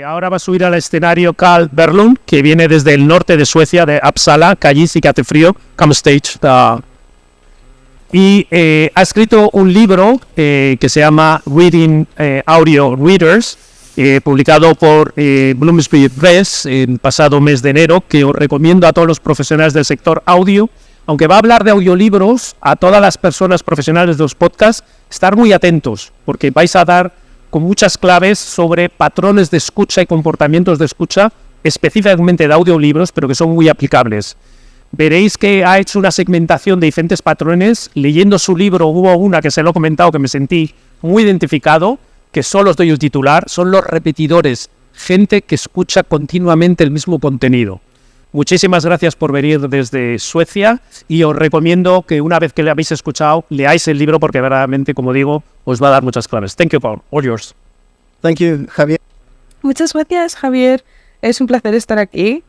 Ahora va a subir al escenario Carl Berglund, que viene desde el norte de Suecia, de Uppsala, que allí sí que hace frío. Come stage. Y ha escrito un libro que se llama Reading Audio Readers, publicado por Bloomsbury Press el pasado mes de enero, que os recomiendo a todos los profesionales del sector audio. Aunque va a hablar de audiolibros, a todas las personas profesionales de los podcasts, estar muy atentos, porque vais a dar con muchas claves sobre patrones de escucha y comportamientos de escucha, específicamente de audiolibros, pero que son muy aplicables. Veréis que ha hecho una segmentación de diferentes patrones. Leyendo su libro hubo una que se lo he comentado que me sentí muy identificado, que solo os doy el titular, son los repetidores, gente que escucha continuamente el mismo contenido. Muchísimas gracias por venir desde Suecia y os recomiendo que una vez que le habéis escuchado, leáis el libro porque verdaderamente, como digo, os va a dar muchas claves. Thank you, Paul. All yours. Thank you, Javier. Muchas gracias, Javier. Es un placer estar aquí.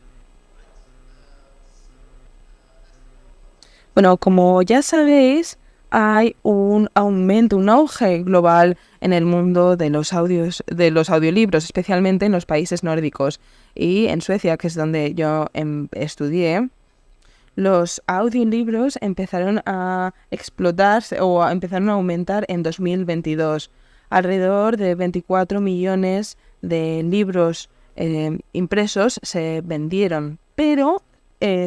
Bueno, como ya sabéis, hay un aumento, un auge global en el mundo de los audiolibros, especialmente en los países nórdicos. Y en Suecia, que es donde yo estudié, los audiolibros empezaron a explotarse o empezaron a aumentar en 2022. Alrededor de 24 millones de libros impresos se vendieron, pero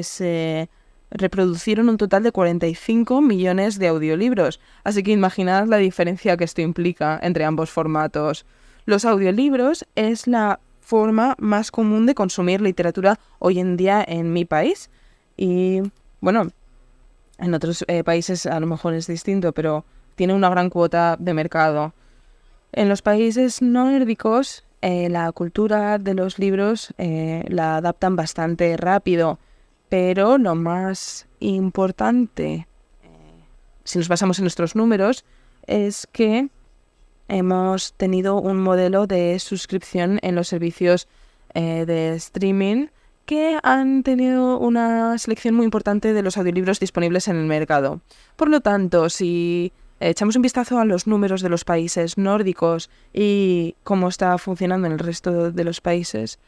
se reproducieron un total de 45 millones de audiolibros. Así que imaginad la diferencia que esto implica entre ambos formatos. Los audiolibros es la forma más común de consumir literatura hoy en día en mi país. Y bueno, en otros países a lo mejor es distinto, pero tiene una gran cuota de mercado. En los países nórdicos, la cultura de los libros la adaptan bastante rápido. Pero lo más importante, si nos basamos en nuestros números, es que hemos tenido un modelo de suscripción en los servicios de streaming que han tenido una selección muy importante de los audiolibros disponibles en el mercado. Por lo tanto, si echamos un vistazo a los números de los países nórdicos y cómo está funcionando en el resto de los países,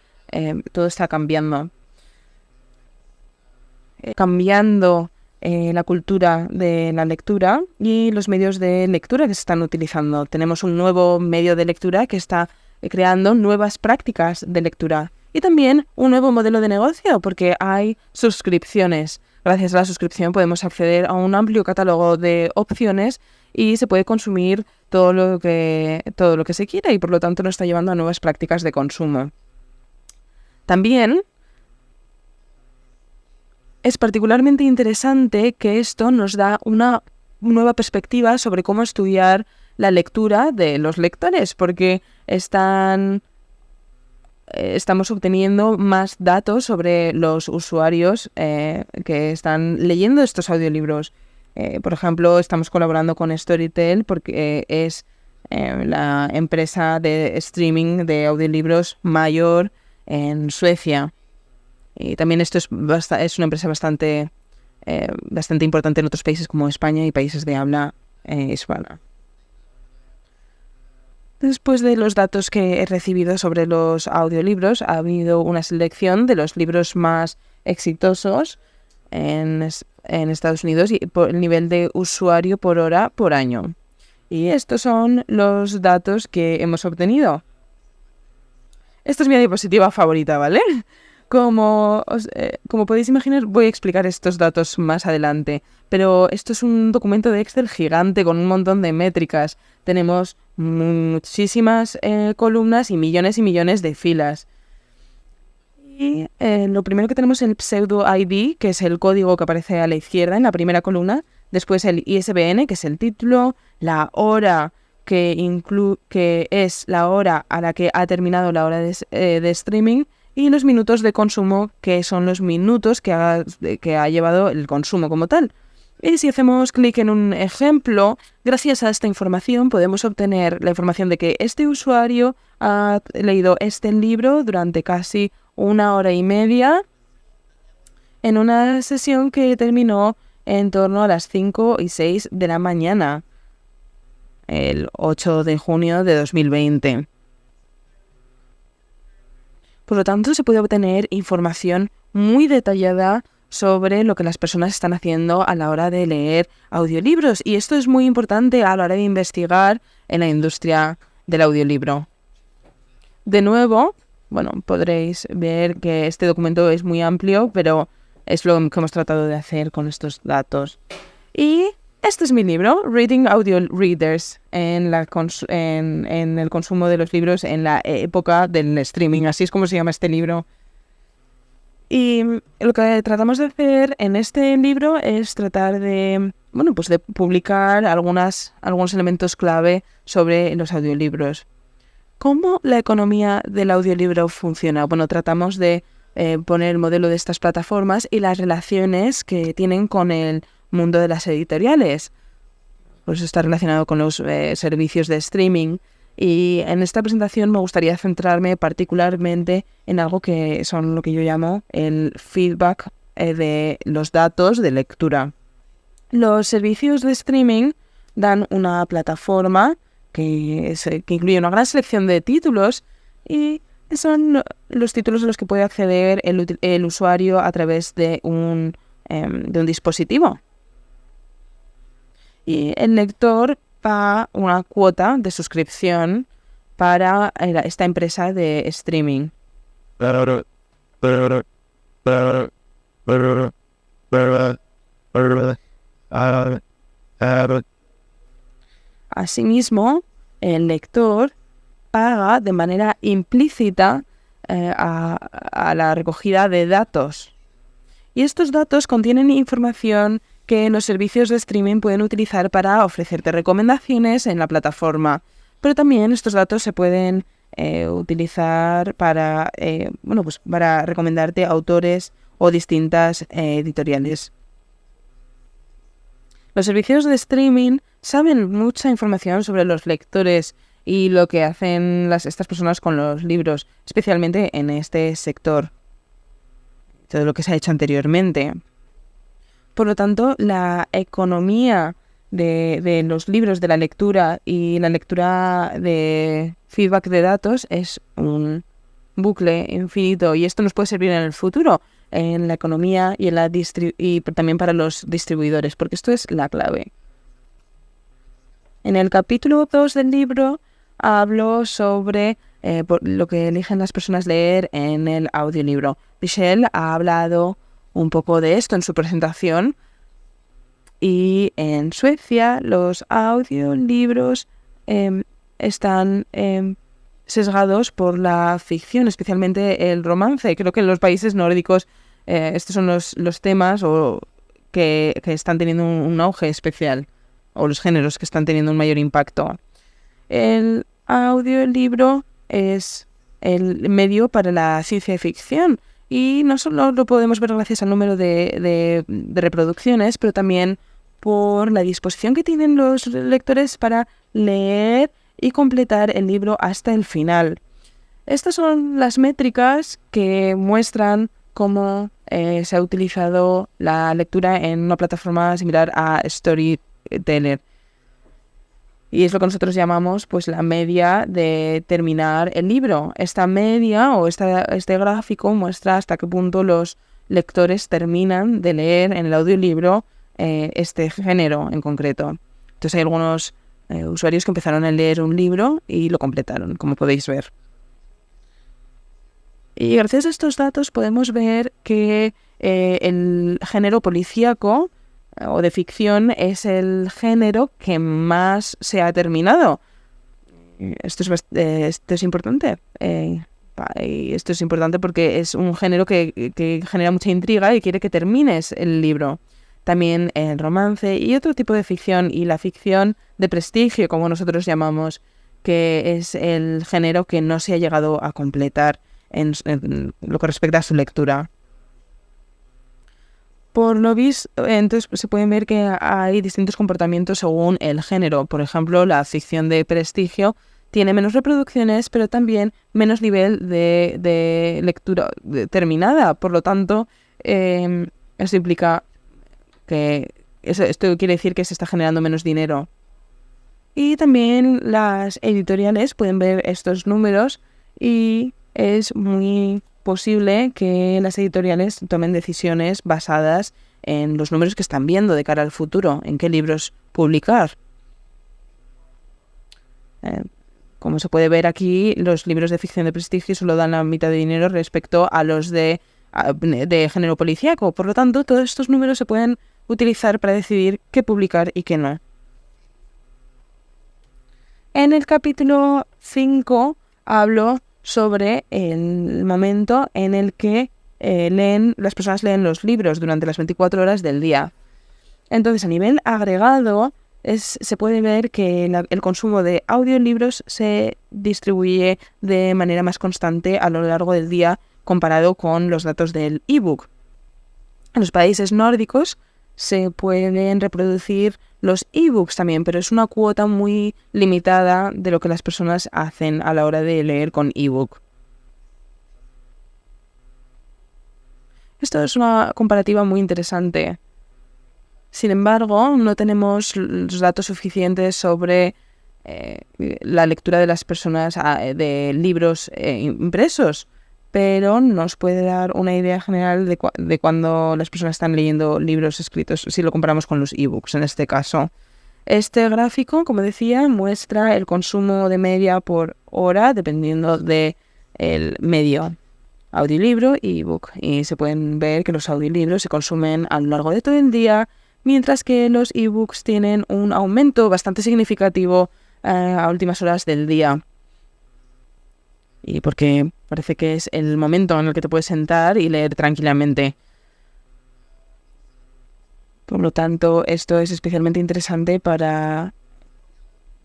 todo está cambiando. La cultura de la lectura y los medios de lectura que se están utilizando. Tenemos un nuevo medio de lectura que está creando nuevas prácticas de lectura y también un nuevo modelo de negocio porque hay suscripciones. Gracias a la suscripción podemos acceder a un amplio catálogo de opciones y se puede consumir todo lo que se quiera y por lo tanto nos está llevando a nuevas prácticas de consumo. También es particularmente interesante que esto nos da una nueva perspectiva sobre cómo estudiar la lectura de los lectores, porque estamos obteniendo más datos sobre los usuarios que están leyendo estos audiolibros. Por ejemplo, estamos colaborando con Storytel porque es la empresa de streaming de audiolibros mayor en Suecia. Y también esto es una empresa bastante importante en otros países como España y países de habla hispana. Después de los datos que he recibido sobre los audiolibros, ha habido una selección de los libros más exitosos en Estados Unidos y por el nivel de usuario por hora por año. Y estos son los datos que hemos obtenido. Esta es mi diapositiva favorita, ¿vale? Como podéis imaginar, voy a explicar estos datos más adelante, pero esto es un documento de Excel gigante con un montón de métricas. Tenemos muchísimas columnas y millones de filas. Y lo primero que tenemos es el pseudo ID, que es el código que aparece a la izquierda en la primera columna. Después el ISBN, que es el título, la hora, que es la hora a la que ha terminado la hora de streaming, y los minutos de consumo, que son los minutos que ha llevado el consumo como tal. Y si hacemos clic en un ejemplo, gracias a esta información podemos obtener la información de que este usuario ha leído este libro durante casi 1 hora y media en una sesión que terminó en torno a las 5 y 6 de la mañana, el 8 de junio de 2020. Por lo tanto, se puede obtener información muy detallada sobre lo que las personas están haciendo a la hora de leer audiolibros. Y esto es muy importante a la hora de investigar en la industria del audiolibro. De nuevo, podréis ver que este documento es muy amplio, pero es lo que hemos tratado de hacer con estos datos. Y este es mi libro, Reading Audio Readers, en el consumo de los libros en la época del streaming. Así es como se llama este libro. Y lo que tratamos de hacer en este libro es tratar de publicar algunos elementos clave sobre los audiolibros. ¿Cómo la economía del audiolibro funciona? Tratamos de poner el modelo de estas plataformas y las relaciones que tienen con el mundo de las editoriales. Pues está relacionado con los servicios de streaming. Y en esta presentación me gustaría centrarme particularmente en algo que son lo que yo llamo el feedback de los datos de lectura. Los servicios de streaming dan una plataforma que incluye una gran selección de títulos y son los títulos a los que puede acceder el usuario a través de un dispositivo. Y el lector paga una cuota de suscripción para esta empresa de streaming. Asimismo, el lector paga de manera implícita a la recogida de datos. Y estos datos contienen información que los servicios de streaming pueden utilizar para ofrecerte recomendaciones en la plataforma. Pero también estos datos se pueden utilizar para recomendarte autores o distintas editoriales. Los servicios de streaming saben mucha información sobre los lectores y lo que hacen estas personas con los libros, especialmente en este sector. Todo lo que se ha hecho anteriormente. Por lo tanto, la economía de los libros, de la lectura y la lectura de feedback de datos es un bucle infinito y esto nos puede servir en el futuro, en la economía y también para los distribuidores, porque esto es la clave. En el capítulo 2 del libro hablo sobre lo que eligen las personas leer en el audiolibro. Michelle ha hablado un poco de esto en su presentación y en Suecia los audiolibros están sesgados por la ficción, especialmente el romance. Creo que en los países nórdicos estos son los temas que están teniendo un auge especial, o los géneros que están teniendo un mayor impacto. El audiolibro es el medio para la ciencia ficción y no solo lo podemos ver gracias al número de reproducciones, pero también por la disposición que tienen los lectores para leer y completar el libro hasta el final. Estas son las métricas que muestran cómo se ha utilizado la lectura en una plataforma similar a Storyteller. Y es lo que nosotros llamamos la media de terminar el libro. Esta media o este gráfico muestra hasta qué punto los lectores terminan de leer en el audiolibro este género en concreto. Entonces hay algunos usuarios que empezaron a leer un libro y lo completaron, como podéis ver. Y gracias a estos datos podemos ver que el género policíaco o de ficción es el género que más se ha terminado. Esto es importante. Y esto es importante porque es un género que genera mucha intriga y quiere que termines el libro. También el romance y otro tipo de ficción, y la ficción de prestigio, como nosotros llamamos, que es el género que no se ha llegado a completar en lo que respecta a su lectura. Por lo visto, entonces se pueden ver que hay distintos comportamientos según el género. Por ejemplo, la ficción de prestigio tiene menos reproducciones, pero también menos nivel de lectura terminada. Por lo tanto, eso implica que esto quiere decir que se está generando menos dinero. Y también las editoriales pueden ver estos números y es muy posible que las editoriales tomen decisiones basadas en los números que están viendo de cara al futuro, en qué libros publicar. Como se puede ver aquí, los libros de ficción de prestigio solo dan la mitad de dinero respecto a los de género policíaco. Por lo tanto, todos estos números se pueden utilizar para decidir qué publicar y qué no. En el capítulo 5 hablo sobre el momento en el que las personas leen los libros durante las 24 horas del día. Entonces, a nivel agregado, se puede ver que el consumo de audiolibros se distribuye de manera más constante a lo largo del día comparado con los datos del ebook. En los países nórdicos se pueden reproducir los ebooks también, pero es una cuota muy limitada de lo que las personas hacen a la hora de leer con ebook. Esto es una comparativa muy interesante. Sin embargo, no tenemos los datos suficientes sobre la lectura de las personas de libros impresos, pero nos puede dar una idea general de cuando las personas están leyendo libros escritos, si lo comparamos con los ebooks en este caso. Este gráfico, como decía, muestra el consumo de media por hora dependiendo del medio, audiolibro y ebook. Y se pueden ver que los audiolibros se consumen a lo largo de todo el día, mientras que los ebooks tienen un aumento bastante significativo a últimas horas del día. Y porque parece que es el momento en el que te puedes sentar y leer tranquilamente. Por lo tanto, esto es especialmente interesante para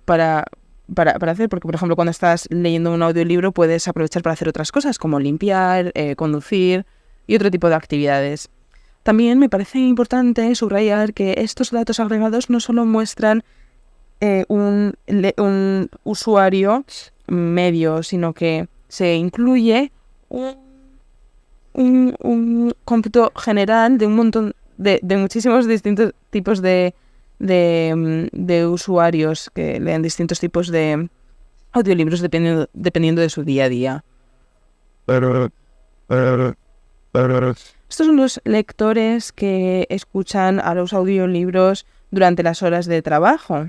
hacer, porque por ejemplo cuando estás leyendo un audiolibro puedes aprovechar para hacer otras cosas como limpiar, conducir y otro tipo de actividades. También me parece importante subrayar que estos datos agregados no solo muestran un usuario medio, sino que se incluye un cómputo general de un montón de muchísimos distintos tipos de usuarios que leen distintos tipos de audiolibros dependiendo de su día a día. Estos son los lectores que escuchan a los audiolibros durante las horas de trabajo.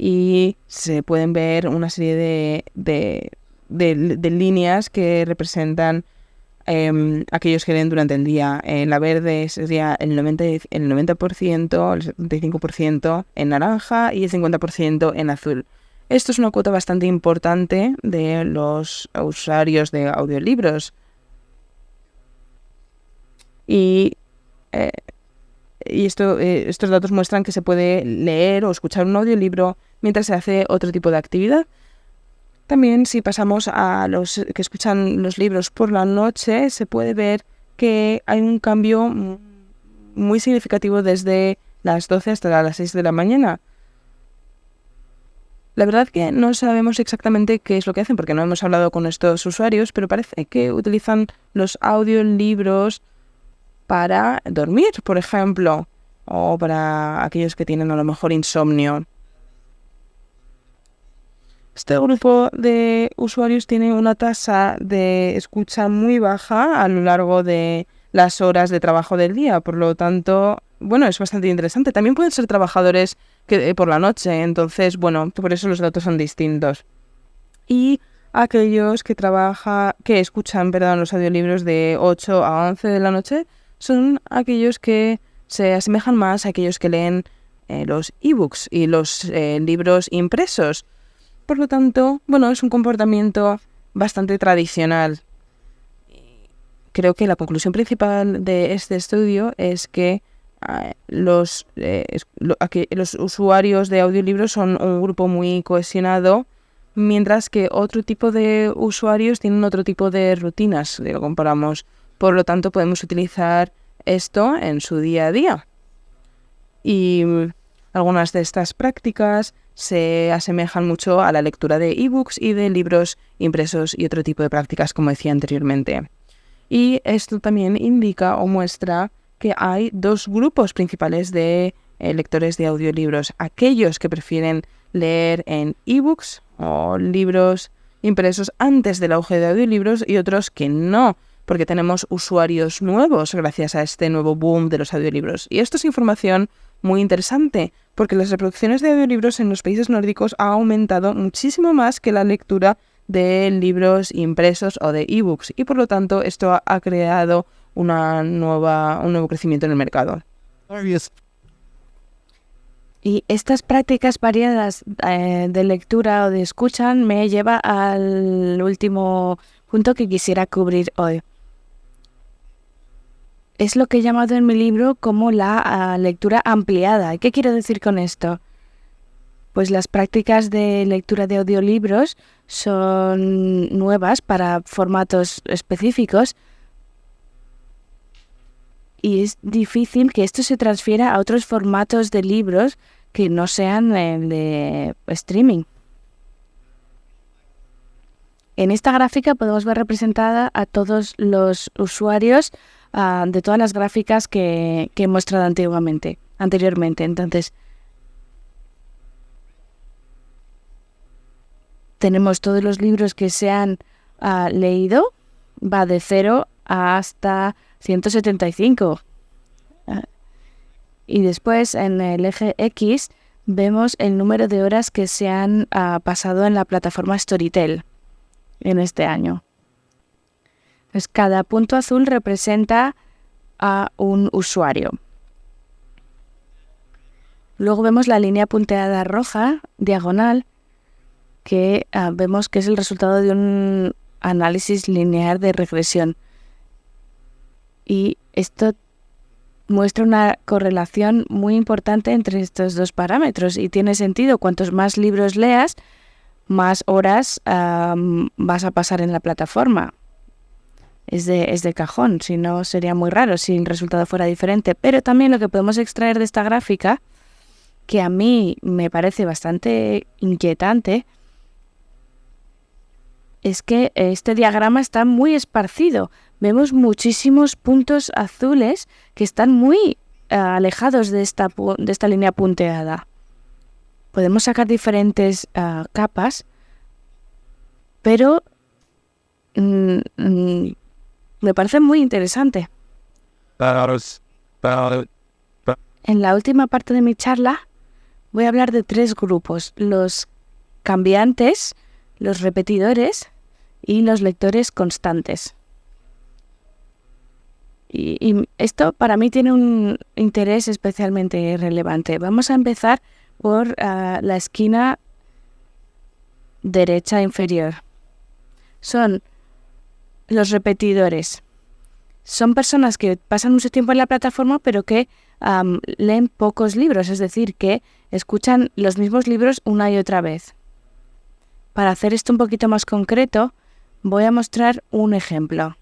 Y se pueden ver una serie de líneas que representan aquellos que leen durante el día. En la verde sería el 90%, el 75% en naranja y el 50% en azul. Esto es una cuota bastante importante de los usuarios de audiolibros. Y estos datos muestran que se puede leer o escuchar un audiolibro mientras se hace otro tipo de actividad. También si pasamos a los que escuchan los libros por la noche, se puede ver que hay un cambio muy significativo desde las 12 hasta las 6 de la mañana. La verdad que no sabemos exactamente qué es lo que hacen porque no hemos hablado con estos usuarios, pero parece que utilizan los audiolibros para dormir, por ejemplo, o para aquellos que tienen a lo mejor insomnio. Este grupo de usuarios tiene una tasa de escucha muy baja a lo largo de las horas de trabajo del día, por lo tanto, bueno, es bastante interesante. También pueden ser trabajadores por la noche, entonces, bueno, por eso los datos son distintos. Y aquellos que escuchan los audiolibros de 8 a 11 de la noche son aquellos que se asemejan más a aquellos que leen los ebooks y los libros impresos. Por lo tanto, bueno, es un comportamiento bastante tradicional. Creo que la conclusión principal de este estudio es que los usuarios de audiolibros son un grupo muy cohesionado, mientras que otro tipo de usuarios tienen otro tipo de rutinas, si lo comparamos. Por lo tanto, podemos utilizar esto en su día a día. Y algunas de estas prácticas se asemejan mucho a la lectura de ebooks y de libros impresos y otro tipo de prácticas, como decía anteriormente. Y esto también indica o muestra que hay dos grupos principales de lectores de audiolibros. Aquellos que prefieren leer en ebooks o libros impresos antes del auge de audiolibros y otros que no, porque tenemos usuarios nuevos gracias a este nuevo boom de los audiolibros. Y esto es información muy interesante, porque las reproducciones de audiolibros en los países nórdicos ha aumentado muchísimo más que la lectura de libros impresos o de ebooks, y por lo tanto esto ha creado un nuevo crecimiento en el mercado. Y estas prácticas variadas de lectura o de escucha me lleva al último punto que quisiera cubrir hoy. Es lo que he llamado en mi libro como la lectura ampliada. ¿Qué quiero decir con esto? Pues las prácticas de lectura de audiolibros son nuevas para formatos específicos y es difícil que esto se transfiera a otros formatos de libros que no sean el de streaming. En esta gráfica podemos ver representada a todos los usuarios de todas las gráficas que he mostrado anteriormente. Entonces, tenemos todos los libros que se han leído, va de 0 hasta 175. Y después en el eje X vemos el número de horas que se han pasado en la plataforma Storytel en este año. Entonces, cada punto azul representa a un usuario. Luego vemos la línea punteada roja, diagonal, que vemos que es el resultado de un análisis lineal de regresión. Y esto muestra una correlación muy importante entre estos dos parámetros y tiene sentido. Cuantos más libros leas, más horas vas a pasar en la plataforma. Es de cajón, si no sería muy raro si el resultado fuera diferente. Pero también lo que podemos extraer de esta gráfica, que a mí me parece bastante inquietante, es que este diagrama está muy esparcido. Vemos muchísimos puntos azules que están muy alejados de esta línea punteada. Podemos sacar diferentes capas, pero me parece muy interesante. En la última parte de mi charla voy a hablar de 3 grupos: los cambiantes, los repetidores y los lectores constantes. Y esto para mí tiene un interés especialmente relevante. Vamos a empezar por la esquina derecha inferior. Son los repetidores. Son personas que pasan mucho tiempo en la plataforma pero que leen pocos libros, es decir, que escuchan los mismos libros una y otra vez. Para hacer esto un poquito más concreto, voy a mostrar un ejemplo.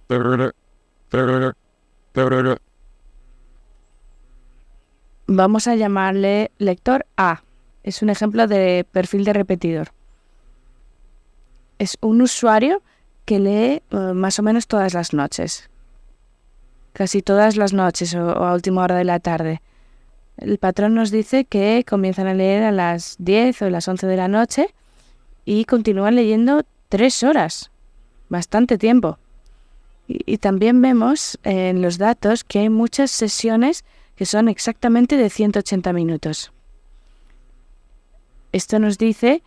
Vamos a llamarle lector A. Es un ejemplo de perfil de repetidor. Es un usuario que lee más o menos todas las noches. Casi todas las noches o a última hora de la tarde. El patrón nos dice que comienzan a leer a las 10 o las 11 de la noche y continúan leyendo 3 horas. Bastante tiempo. Y también vemos en los datos que hay muchas sesiones que son exactamente de 180 minutos. Esto nos dice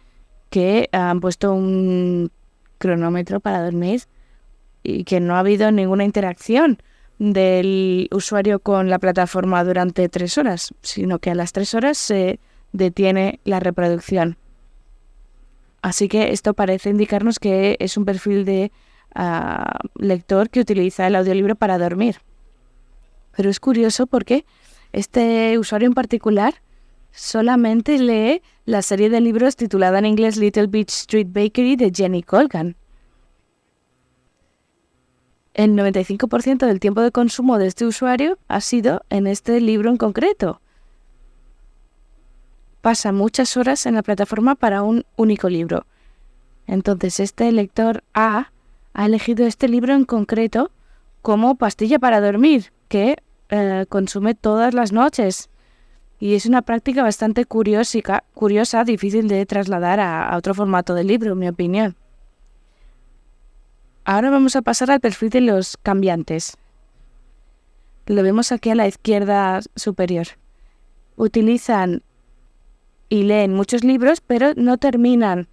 que han puesto un cronómetro para dormir y que no ha habido ninguna interacción del usuario con la plataforma durante 3 horas, sino que a las 3 horas se detiene la reproducción. Así que esto parece indicarnos que es un perfil de lector que utiliza el audiolibro para dormir. Pero es curioso porque este usuario en particular solamente lee la serie de libros titulada en inglés Little Beach Street Bakery de Jenny Colgan. El 95% del tiempo de consumo de este usuario ha sido en este libro en concreto. Pasa muchas horas en la plataforma para un único libro. Entonces este lector A ha elegido este libro en concreto como pastilla para dormir, que consume todas las noches. Y es una práctica bastante curiosa, difícil de trasladar a otro formato de libro, en mi opinión. Ahora vamos a pasar al perfil de los cambiantes. Lo vemos aquí a la izquierda superior. Utilizan y leen muchos libros, pero no terminan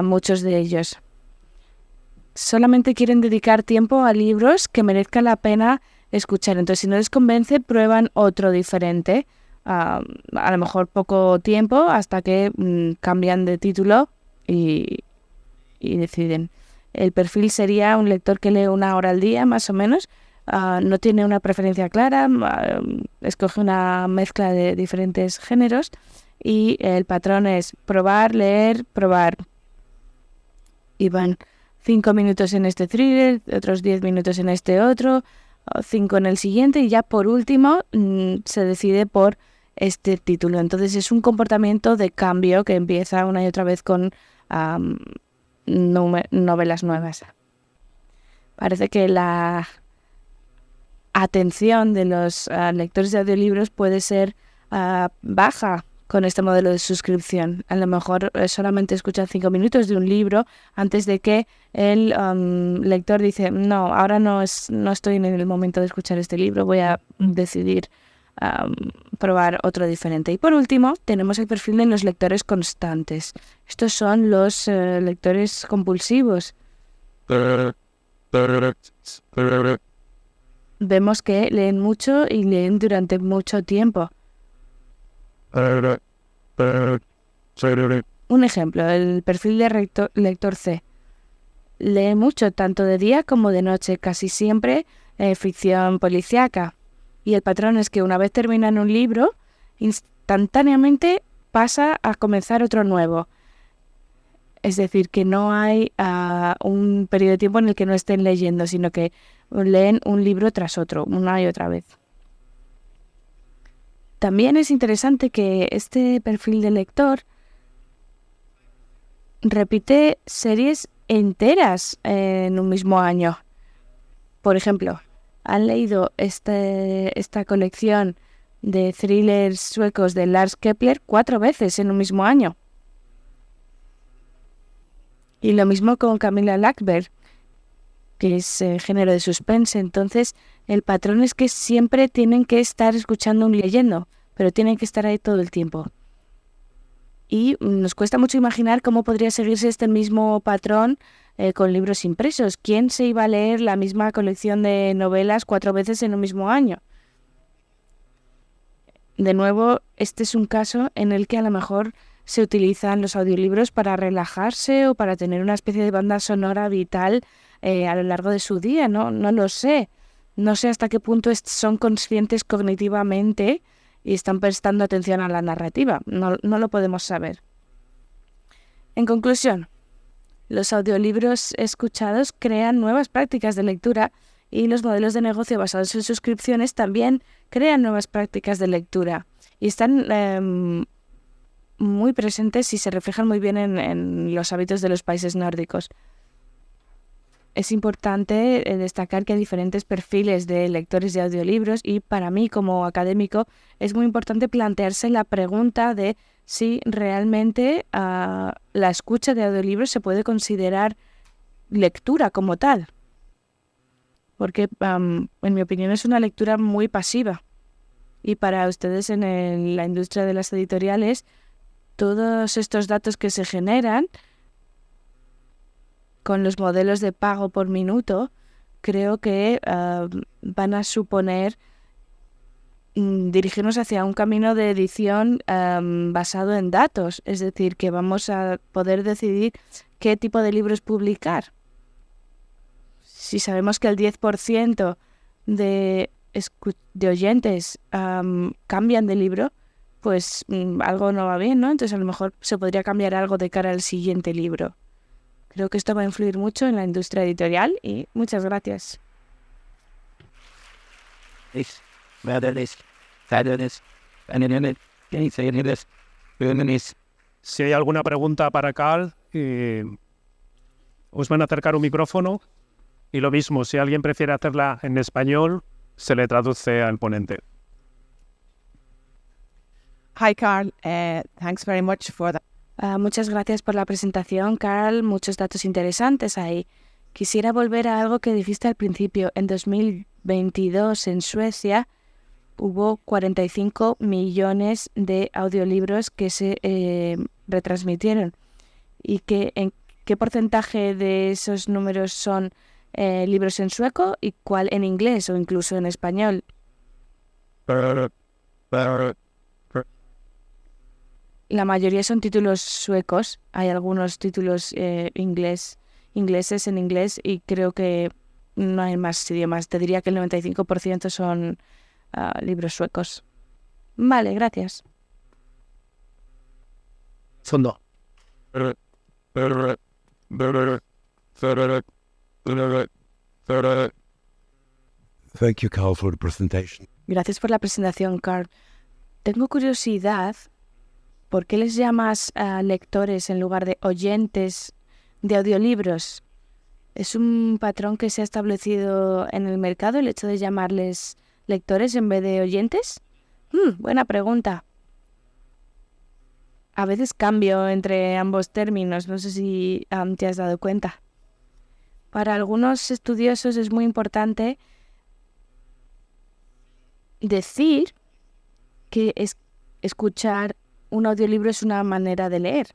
muchos de ellos. Solamente quieren dedicar tiempo a libros que merezca la pena escuchar. Entonces, si no les convence, prueban otro diferente. A lo mejor poco tiempo hasta que cambian de título y deciden. El perfil sería un lector que lee 1 hora al día, más o menos. No tiene una preferencia clara, escoge una mezcla de diferentes géneros y el patrón es probar, leer, probar. Y van 5 minutos en este thriller, otros 10 minutos en este otro, 5 en el siguiente y ya por último se decide por este título. Entonces es un comportamiento de cambio que empieza una y otra vez con novelas nuevas. Parece que la atención de los lectores de audiolibros puede ser baja con este modelo de suscripción. A lo mejor solamente escuchan 5 minutos de un libro antes de que el lector dice, no, ahora no estoy en el momento de escuchar este libro, voy a decidir probar otro diferente. Y por último, tenemos el perfil de los lectores constantes. Estos son los lectores compulsivos. Vemos que leen mucho y leen durante mucho tiempo. Un ejemplo, el perfil de lector C. Lee mucho, tanto de día como de noche, casi siempre ficción policíaca. Y el patrón es que una vez terminan un libro, instantáneamente pasa a comenzar otro nuevo. Es decir, que no hay un periodo de tiempo en el que no estén leyendo, sino que leen un libro tras otro, una y otra vez. También es interesante que este perfil de lector repite series enteras en un mismo año. Por ejemplo, han leído esta colección de thrillers suecos de Lars Kepler 4 veces en un mismo año. Y lo mismo con Camilla Läckberg, que es género de suspense. Entonces, el patrón es que siempre tienen que estar escuchando y leyendo, pero tienen que estar ahí todo el tiempo. Y nos cuesta mucho imaginar cómo podría seguirse este mismo patrón con libros impresos. ¿Quién se iba a leer la misma colección de novelas 4 veces en un mismo año? De nuevo, este es un caso en el que a lo mejor se utilizan los audiolibros para relajarse o para tener una especie de banda sonora vital a lo largo de su día. No lo sé. No sé hasta qué punto son conscientes cognitivamente y están prestando atención a la narrativa. No lo podemos saber. En conclusión, los audiolibros escuchados crean nuevas prácticas de lectura y los modelos de negocio basados en suscripciones también crean nuevas prácticas de lectura y están muy presentes y se reflejan muy bien en los hábitos de los países nórdicos. Es importante destacar que hay diferentes perfiles de lectores de audiolibros y para mí como académico es muy importante plantearse la pregunta de si realmente la escucha de audiolibros se puede considerar lectura como tal. Porque en mi opinión es una lectura muy pasiva. Y para ustedes en la industria de las editoriales, todos estos datos que se generan con los modelos de pago por minuto, creo que van a suponer dirigirnos hacia un camino de edición basado en datos. Es decir, que vamos a poder decidir qué tipo de libros publicar. Si sabemos que el 10% de oyentes cambian de libro, pues algo no va bien, ¿no? Entonces a lo mejor se podría cambiar algo de cara al siguiente libro. Creo que esto va a influir mucho en la industria editorial y muchas gracias. Si hay alguna pregunta para Carl, os van a acercar un micrófono y lo mismo, si alguien prefiere hacerla en español, se le traduce al ponente. Hi, Carl. Thanks very much for that. Muchas gracias por la presentación, Carl. Muchos datos interesantes ahí. Quisiera volver a algo que dijiste al principio. En 2022 en Suecia hubo 45 millones de audiolibros que se retransmitieron. ¿Y en qué porcentaje de esos números son libros en sueco y cuál en inglés o incluso en español? La mayoría son títulos suecos. Hay algunos títulos ingleses en inglés y creo que no hay más idiomas. Te diría que el 95% son libros suecos. Vale, gracias. Son dos. Thank you, Carl, for the presentation. Gracias por la presentación, Carl. Tengo curiosidad, ¿por qué les llamas a lectores en lugar de oyentes de audiolibros? ¿Es un patrón que se ha establecido en el mercado, el hecho de llamarles lectores en vez de oyentes? Buena pregunta. A veces cambio entre ambos términos, no sé si te has dado cuenta. Para algunos estudiosos es muy importante decir que escuchar un audiolibro es una manera de leer.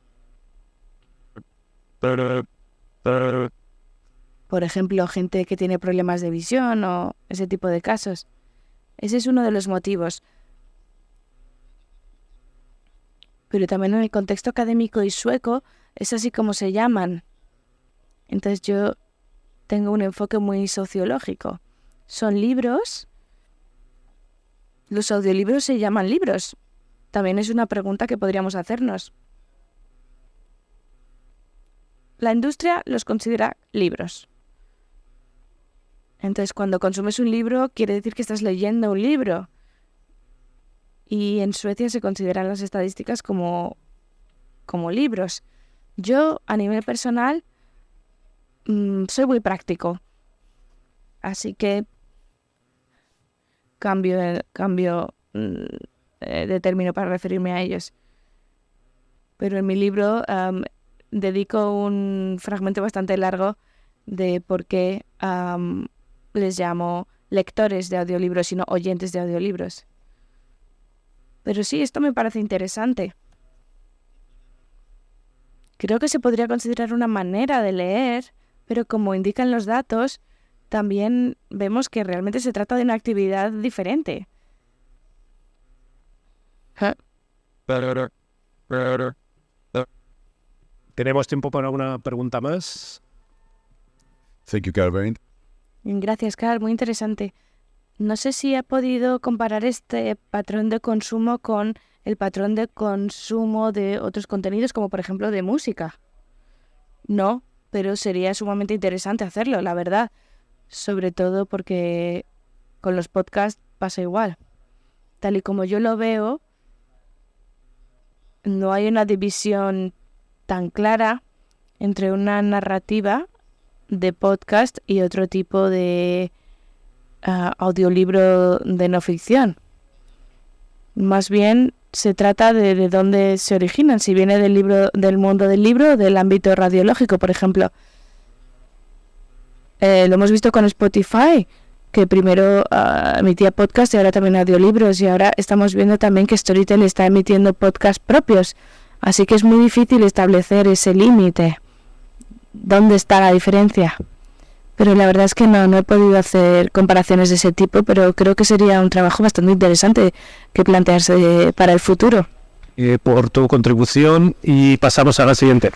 Por ejemplo, gente que tiene problemas de visión o ese tipo de casos. Ese es uno de los motivos. Pero también en el contexto académico y sueco es así como se llaman. Entonces yo tengo un enfoque muy sociológico. Son libros. Los audiolibros se llaman libros. También es una pregunta que podríamos hacernos. La industria los considera libros. Entonces, cuando consumes un libro, quiere decir que estás leyendo un libro. Y en Suecia se consideran las estadísticas como libros. Yo, a nivel personal, soy muy práctico. Así que cambio de término para referirme a ellos. Pero en mi libro dedico un fragmento bastante largo de por qué les llamo lectores de audiolibros y no oyentes de audiolibros. Pero sí, esto me parece interesante. Creo que se podría considerar una manera de leer, pero como indican los datos, también vemos que realmente se trata de una actividad diferente. ¿Tenemos tiempo para una pregunta más? Thank you, Carl. Gracias, Carl. Muy interesante. No sé si ha podido comparar este patrón de consumo con el patrón de consumo de otros contenidos, como por ejemplo de música. No, pero sería sumamente interesante hacerlo, la verdad. Sobre todo porque con los podcasts pasa igual. Tal y como yo lo veo, no hay una división tan clara entre una narrativa de podcast y otro tipo de audiolibro de no ficción. Más bien se trata de dónde se originan, si viene del mundo del libro o del ámbito radiológico, por ejemplo. Lo hemos visto con Spotify, que primero emitía podcast y ahora también audiolibros, y ahora estamos viendo también que Storytel está emitiendo podcasts propios. Así que es muy difícil establecer ese límite. ¿Dónde está la diferencia? Pero la verdad es que no he podido hacer comparaciones de ese tipo, pero creo que sería un trabajo bastante interesante que plantearse para el futuro. Por tu contribución y pasamos a la siguiente.